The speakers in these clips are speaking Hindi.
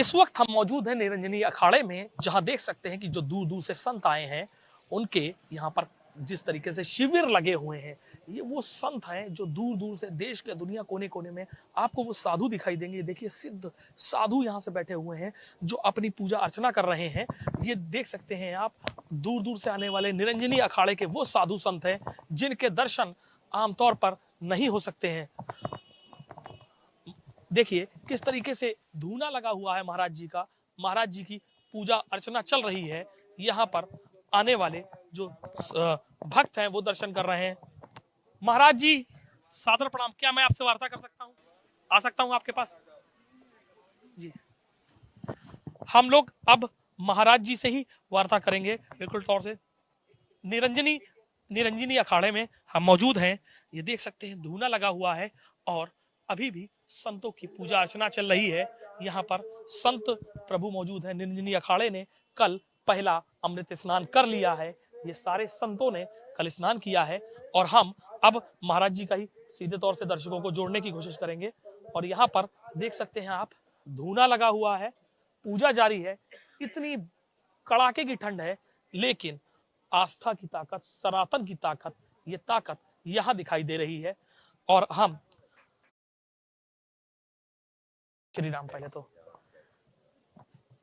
इस वक्त हम मौजूद हैं निरंजनी अखाड़े में, जहां देख सकते हैं कि जो दूर दूर से संत आए हैं उनके यहाँ पर जिस तरीके से शिविर लगे हुए हैं, ये वो संत हैं जो दूर दूर से देश के दुनिया कोने कोने में आपको वो साधु दिखाई देंगे। देखिए सिद्ध साधु यहाँ से बैठे हुए हैं जो अपनी पूजा अर्चना कर रहे हैं। ये देख सकते हैं आप, दूर दूर से आने वाले निरंजनी अखाड़े के वो साधु संत हैं जिनके दर्शन आमतौर पर नहीं हो सकते हैं। देखिए किस तरीके से धूना लगा हुआ है महाराज जी का, महाराज जी की पूजा अर्चना चल रही है। यहाँ पर आने वाले जो भक्त हैं वो दर्शन कर रहे हैं। महाराज जी सादर प्रणाम, क्या मैं आपसे वार्ता कर सकता हूँ? आ सकता हूँ आपके पास जी? हम लोग अब महाराज जी से ही वार्ता करेंगे बिल्कुल तौर से। निरंजनी अखाड़े में हम मौजूद हैं। ये देख सकते हैं धूना लगा हुआ है और अभी भी संतों की पूजा अर्चना चल रही है। यहाँ पर संत प्रभु मौजूद हैं। निरंजनी अखाड़े ने कल पहला अमृत स्नान कर लिया है। ये सारे संतों ने कल स्नान किया है और हम अब महाराज जी का ही सीधे तौर से दर्शकों को जोड़ने की कोशिश करेंगे। और यहाँ पर देख सकते हैं आप, धूना लगा हुआ है, पूजा जारी है। इतनी कड़ाके की ठंड है लेकिन आस्था की ताकत, सनातन की ताकत, ये ताकत यहाँ दिखाई दे रही है। और हम श्री राम पहले तो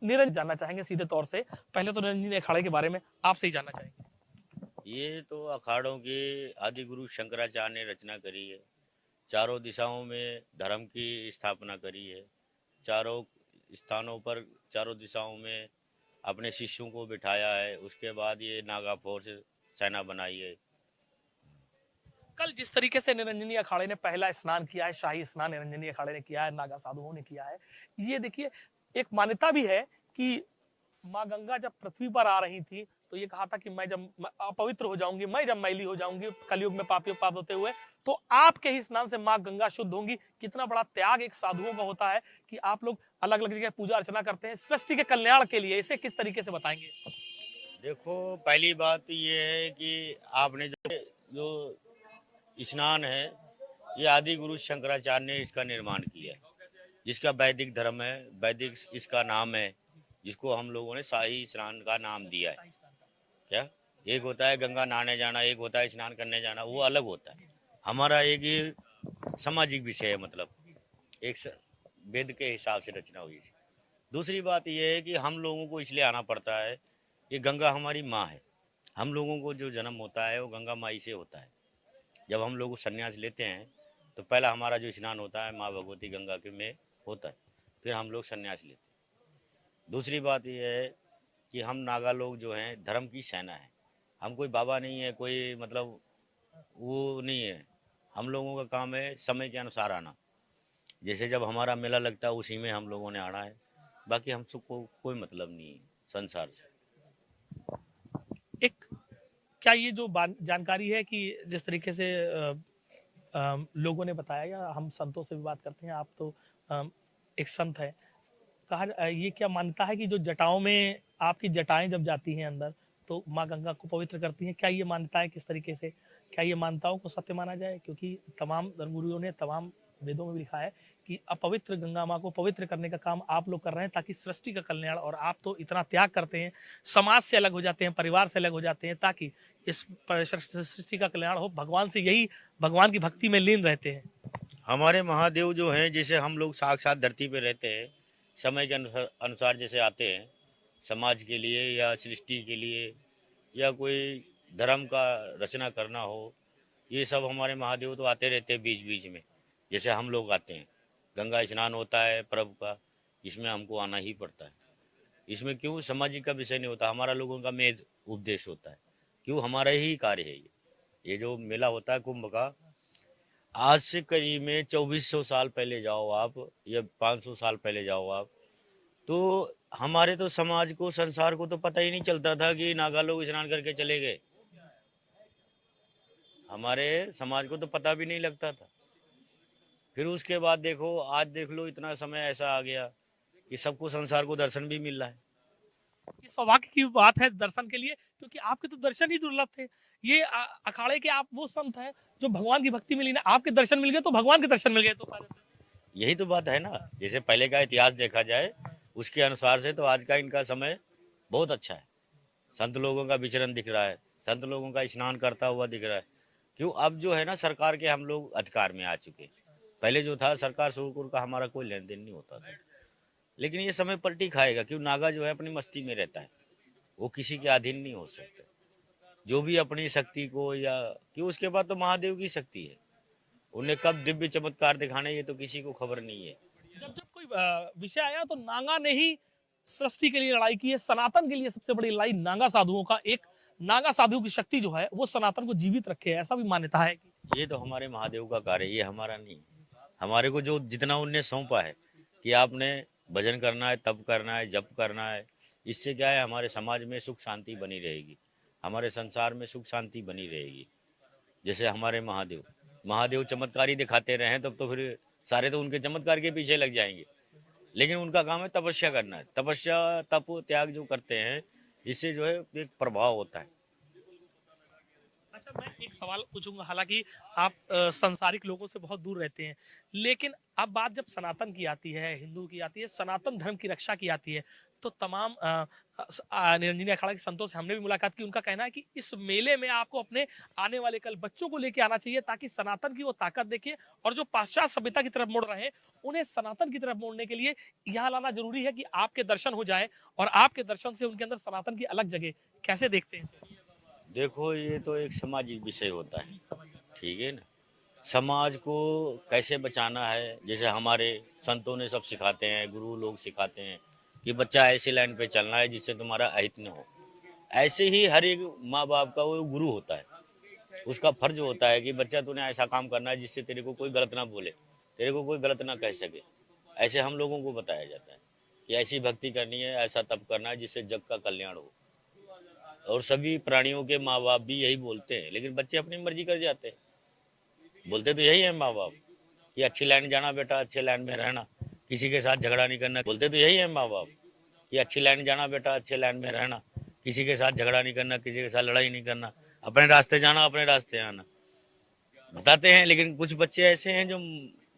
निरंजन जानना चाहेंगे सीधे तौर से। पहले तो निरंजनी अखाड़े के बारे में आपसे ही जानना चाहेंगे। ये तो अखाड़ों के आदि गुरु शंकराचार्य ने रचना करी है। चारों दिशाओं में धर्म की स्थापना करी है। चारों स्थानों पर, चारों दिशाओं में अपने शिष्यों को बिठाया है। उसके बाद ये नागा फोर्स सेना बनाई है। कल जिस तरीके से निरंजनी अखाड़े ने पहला स्नान किया है, शाही स्नान निरंजनी अखाड़े ने किया है, नागा साधुओं ने किया है। ये देखिए एक मान्यता भी है कि माँ गंगा जब पृथ्वी पर आ रही थी तो ये कहा था कि मैं जब अपवित्र हो जाऊंगी, मैं जब मैली हो जाऊंगी कलयुग में पापियों पाप होते हुए, तो आपके ही स्नान से माँ गंगा शुद्ध होंगी। कितना बड़ा त्याग एक साधुओं का होता है कि आप लोग अलग अलग जगह पूजा अर्चना करते हैं सृष्टि के कल्याण के लिए। इसे किस तरीके से बताएंगे? देखो, पहली बात ये है कि आपने जो स्नान है, ये आदि गुरु शंकराचार्य ने इसका निर्माण किया है, जिसका वैदिक धर्म है, वैदिक इसका नाम है, जिसको हम लोगों ने शाही स्नान का नाम दिया है। क्या एक होता है गंगा नहाने जाना, एक होता है स्नान करने जाना, वो अलग होता है। हमारा एक ये सामाजिक विषय है, मतलब एक वेद के हिसाब से रचना हुई है। दूसरी बात यह है कि हम लोगों को इसलिए आना पड़ता है कि गंगा हमारी माँ है। हम लोगों को जो जन्म होता है वो गंगा माई से होता है। जब हम लोग संन्यास लेते हैं तो पहला हमारा जो स्नान होता है माँ भगवती गंगा के में होता है, फिर हम लोग संन्यास लेते हैं। दूसरी बात यह है कि हम नागा लोग जो हैं धर्म की सेना है। हम कोई बाबा नहीं है, कोई मतलब वो नहीं है। हम लोगों का काम है समय के अनुसार आना। जैसे जब हमारा मेला लगता है उसी में हम लोगों ने आना है। बाकी हम सबको कोई मतलब नहीं है संसार से। एक क्या ये जो जानकारी है कि जिस तरीके से लोगों ने बताया, या हम संतों से भी बात करते हैं, आप तो एक संत है, कहा ये क्या मान्यता है कि जो जटाओं में आपकी जटाएं जब जाती हैं अंदर तो माँ गंगा को पवित्र करती हैं? क्या ये मान्यता है? किस तरीके से क्या ये मान्यताओं को सत्य माना जाए? क्योंकि तमाम धर्मगुरुओं ने तमाम वेदों में भी लिखा है कि अपवित्र गंगा माँ को पवित्र करने का काम आप लोग कर रहे हैं ताकि सृष्टि का कल्याण, और आप तो इतना त्याग करते हैं, समाज से अलग हो जाते हैं, परिवार से अलग हो जाते हैं ताकि इस सृष्टि का कल्याण हो। भगवान से यही, भगवान की भक्ति में लीन रहते हैं। हमारे महादेव जो हैं, जैसे हम लोग साक्षात धरती पे रहते हैं, समय के अनुसार जैसे आते हैं समाज के लिए या सृष्टि के लिए या कोई धर्म का रचना करना हो, ये सब हमारे महादेव तो आते रहते हैं बीच बीच में। जैसे हम लोग आते हैं, गंगा स्नान होता है पर्व का, इसमें हमको आना ही पड़ता है। इसमें क्यों सामाजिक का विषय नहीं होता, हमारा लोगों का मेन उपदेश होता है। क्यों, हमारा ही कार्य है ये जो मेला होता है कुंभ का। आज से करीब में 2400 साल पहले जाओ आप या 500 साल पहले जाओ आप, तो हमारे तो समाज को, संसार को तो पता ही नहीं चलता था कि नागा लोग स्नान करके चले गए। हमारे समाज को तो पता भी नहीं लगता था। फिर उसके बाद देखो, आज देख लो, इतना समय ऐसा आ गया कि सबको संसार को दर्शन भी मिल रहा है। ये सौभाग्य की बात है दर्शन के लिए, क्योंकि आपके तो दर्शन ही दुर्लभ थे। ये अखाड़े के आप वो संत हैं जो भगवान की भक्ति में लीन है। आपके दर्शन मिल गए तो भगवान के दर्शन मिल गए। तो यही तो बात है ना। जैसे पहले का इतिहास देखा जाए उसके अनुसार से तो आज का इनका समय बहुत अच्छा है। संत लोगों का विचरण दिख रहा है, संत लोगों का स्नान करता हुआ दिख रहा है। क्यों अब जो है ना सरकार के हम लोग अधिकार में आ चुके हैं। पहले जो था सरकार सुरकुर का हमारा कोई लेन देन नहीं होता था, लेकिन ये समय पलटी खाएगा। क्यों नागा जो है अपनी मस्ती में रहता है, वो किसी के अधीन नहीं हो सकते। जो भी अपनी शक्ति को या क्यों उसके बाद तो महादेव की शक्ति है, उन्हें कब दिव्य चमत्कार दिखाने ये तो किसी को खबर नहीं है। जब जब कोई विषय आया तो नागा ने ही सृष्टि के लिए लड़ाई की है। सनातन के लिए सबसे बड़ी लड़ाई नागा साधुओं का, एक नागा साधु की शक्ति जो है वो सनातन को जीवित रखे है, ऐसा भी मान्यता है कि ये तो हमारे महादेव का कार्य है, ये हमारा नहीं है। हमारे को जो जितना उनने सौंपा है कि आपने भजन करना है, तप करना है, जप करना है, इससे क्या है हमारे समाज में सुख शांति बनी रहेगी, हमारे संसार में सुख शांति बनी रहेगी। जैसे हमारे महादेव महादेव चमत्कारी दिखाते रहे तब तो फिर सारे तो उनके चमत्कार के पीछे लग जाएंगे। लेकिन उनका काम है तपस्या करना है, तपस्या तप त्याग जो करते हैं इससे जो है एक प्रभाव होता है। अच्छा, मैं एक सवाल पूछूंगा। हालांकि आप सांसारिक लोगों से बहुत दूर रहते हैं, लेकिन अब बात जब सनातन की आती है, हिंदू की आती है, सनातन धर्म की रक्षा की आती है, तो तमाम निरंजनी अखाड़ा के संतों से हमने भी मुलाकात की। उनका कहना है कि इस मेले में आपको अपने आने वाले कल बच्चों को लेके आना चाहिए, ताकि सनातन की वो ताकत देखे, और जो पाश्चात्य सभ्यता की तरफ मुड़ रहे हैं उन्हें सनातन की तरफ मोड़ने के लिए यहाँ लाना जरूरी है कि आपके दर्शन हो जाए, और आपके दर्शन से उनके अंदर सनातन की अलग जगह। कैसे देखते हैं इसे? देखो ये तो एक सामाजिक विषय होता है, ठीक है ना। समाज को कैसे बचाना है, जैसे हमारे संतों ने सब सिखाते हैं, गुरु लोग सिखाते हैं कि बच्चा ऐसी लाइन पे चलना है जिससे तुम्हारा अहित न हो। ऐसे ही हर एक माँ बाप का वो गुरु होता है, उसका फर्ज होता है कि बच्चा तूने ऐसा काम करना है जिससे तेरे को कोई गलत ना बोले, तेरे को कोई गलत ना कह सके। ऐसे हम लोगों को बताया जाता है कि ऐसी भक्ति करनी है, ऐसा तप करना है जिससे जग का कल्याण हो। और सभी प्राणियों के माँ बाप भी यही बोलते हैं, लेकिन बच्चे अपनी मर्जी कर जाते हैं। बोलते तो यही है माँ बाप कि अच्छी लाइन जाना बेटा, अच्छे लाइन में रहना, किसी के साथ झगड़ा नहीं करना। बोलते तो यही है माँ बाप कि अच्छी लाइन जाना बेटा, अच्छे लाइन में रहना, किसी के साथ झगड़ा नहीं करना, किसी के साथ लड़ाई नहीं करना, अपने रास्ते जाना, अपने रास्ते आना। बताते हैं, लेकिन कुछ बच्चे ऐसे हैं जो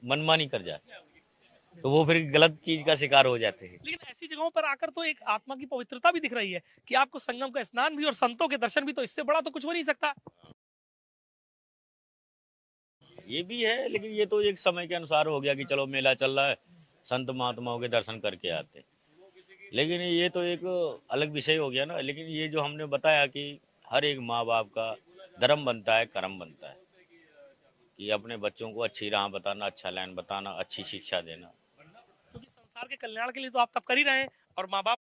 मनमानी कर जाते, तो वो फिर गलत चीज का शिकार हो जाते हैं। लेकिन ऐसी जगहों पर आकर तो एक आत्मा की पवित्रता भी दिख रही है कि आपको संगम का स्नान भी और संतों के दर्शन भी, तो इससे बड़ा तो कुछ हो नहीं सकता। ये भी है, लेकिन ये तो एक समय के अनुसार हो गया कि चलो मेला चल रहा है, संत महात्माओं के दर्शन करके आते हैं। लेकिन ये तो एक अलग विषय हो गया ना। लेकिन ये जो हमने बताया कि हर एक माँ बाप का धर्म बनता है, कर्म बनता है कि अपने बच्चों को अच्छी राह बताना, अच्छा लाइन बताना, अच्छी शिक्षा देना। क्योंकि संसार के कल्याण के लिए तो आप तब कर ही रहे हैं, और माँ बाप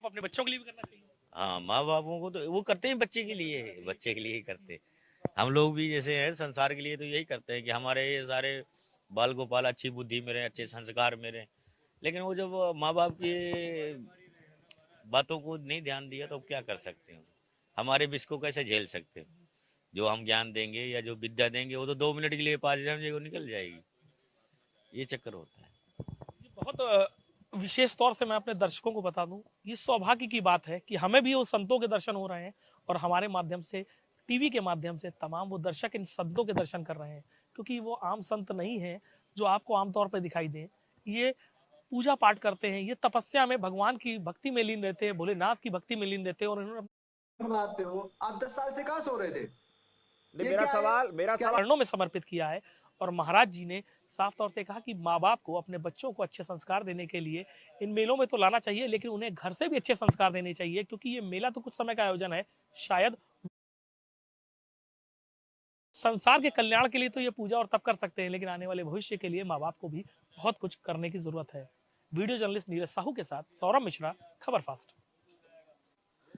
अपने बच्चों के लिए भी करना चाहिए। हाँ, माँ बापों को तो वो करते हैं बच्चे के लिए, बच्चे के लिए ही करते हैं। हम लोग भी जैसे हैं संसार के लिए तो यही करते हैं कि हमारे ये सारे बाल गोपाल अच्छी बुद्धि में रहें, अच्छे संस्कार में रहें। लेकिन वो जब माँ बाप की बातों को नहीं ध्यान दिया तो क्या कर सकते हैं, हमारे विष को कैसे झेल सकते हैं। जो हम ज्ञान देंगे या जो विद्या देंगे वो तो 2 मिनट के लिए 5 को निकल जाएगी। ये चक्कर होता है। ये बहुत विशेष तौर से मैं अपने दर्शकों को बता दूं, ये सौभाग्य की बात है कि हमें भी वो संतों के दर्शन हो रहे हैं, और हमारे माध्यम से, टीवी के माध्यम से तमाम वो दर्शक इन संतों के दर्शन कर रहे हैं। क्योंकि वो आम संत नहीं है जो आपको आमतौर पर दिखाई दे। ये पूजा पाठ करते हैं, ये तपस्या में भगवान की भक्ति में लीन रहते हैं, भोलेनाथ की भक्ति में लीन रहते हैं, और इन्होंने बनाते हो आप 10 साल से कहां सो रहे थे? नहीं, ये मेरा क्या है? सवाल मेरा क्या सवाल चरणों में समर्पित किया है। और महाराज जी ने साफ तौर से कहा कि माँ बाप को अपने बच्चों को अच्छे संस्कार देने के लिए इन मेलों में तो लाना चाहिए, लेकिन उन्हें घर से भी अच्छे संस्कार देने चाहिए। क्योंकि ये मेला तो कुछ समय का आयोजन है, शायद संसार के कल्याण के लिए तो ये पूजा और तप कर सकते हैं, लेकिन आने वाले भविष्य के लिए माँ बाप को भी बहुत कुछ करने की जरूरत है। वीडियो जर्नलिस्ट नीरज साहू के साथ सौरभ मिश्रा, खबर फास्ट।